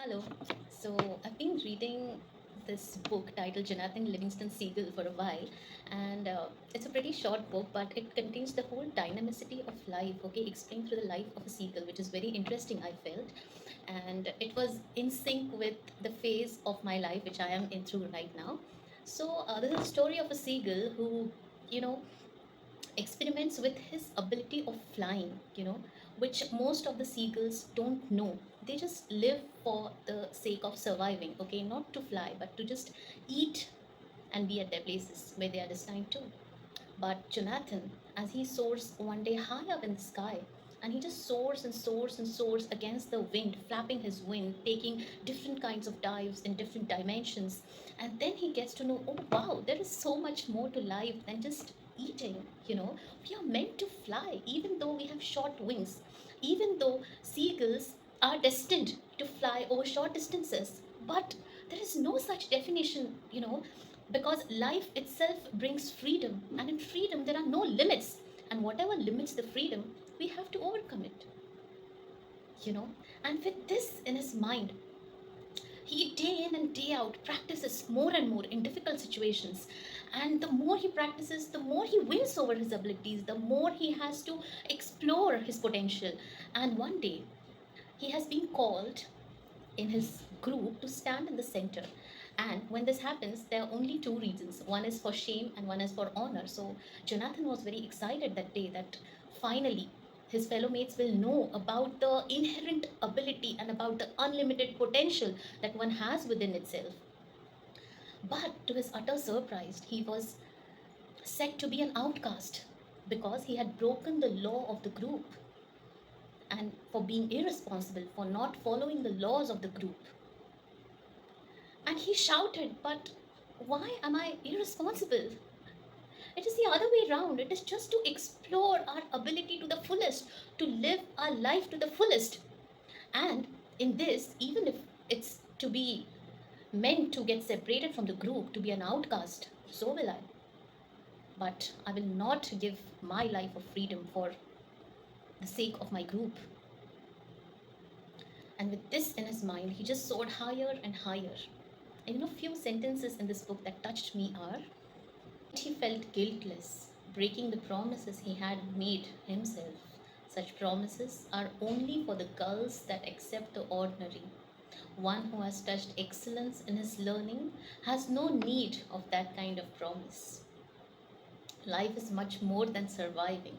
Hello. So I've been reading this book titled Jonathan Livingston Seagull for a while, and it's a pretty short book, but it contains the whole dynamicity of life. Okay, explained through the life of a seagull, which is very interesting. I felt, and it was in sync with the phase of my life which I am in through right now. So this is a story of a seagull who, you know, experiments with his ability of flying, which most of the seagulls don't know. They just live for the sake of surviving, okay, not to fly, but to just eat and be at their places where they are destined to. But Jonathan, as he soars one day high up in the sky, and he just soars and soars and soars against the wind, flapping his wing, taking different kinds of dives in different dimensions. And then he gets to know, oh wow, there is so much more to life than just eating. We are meant to fly, even though we have short wings, even though seagulls are destined to fly over short distances. But there is no such definition, because life itself brings freedom, and in freedom there are no limits, and whatever limits the freedom, we have to overcome it you know and with this in his mind, he day in and day out practices more and more in difficult situations, and the more he practices, the more he wins over his abilities, the more he has to explore his potential. And one day he has been called in his group to stand in the center. And when this happens, there are only two reasons: one is for shame and one is for honor. So Jonathan was very excited that day that finally his fellow mates will know about the inherent ability and about the unlimited potential that one has within itself. But to his utter surprise, he was said to be an outcast because he had broken the law of the group, and for being irresponsible, for not following the laws of the group. And he shouted, "But why am I irresponsible? It is the other way around. It is just to explore our ability to the fullest, to live our life to the fullest. And in this, even if it's to be meant to get separated from the group, to be an outcast, so will I. But I will not give my life of freedom for the sake of my group." And with this in his mind, he just soared higher and higher. And few sentences in this book that touched me are: he felt guiltless, breaking the promises he had made himself. Such promises are only for the gulls that accept the ordinary. One who has touched excellence in his learning has no need of that kind of promise. Life is much more than surviving,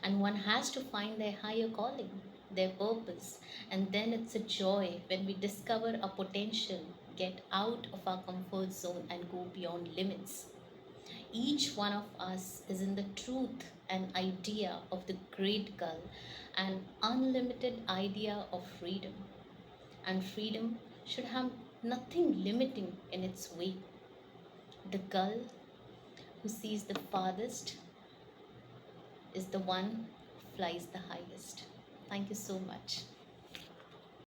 and one has to find their higher calling, their purpose, and then it's a joy when we discover our potential, get out of our comfort zone, and go beyond limits. Each one of us is in the truth and idea of the great gull, an unlimited idea of freedom. And freedom should have nothing limiting in its way. The gull who sees the farthest is the one who flies the highest. Thank you so much.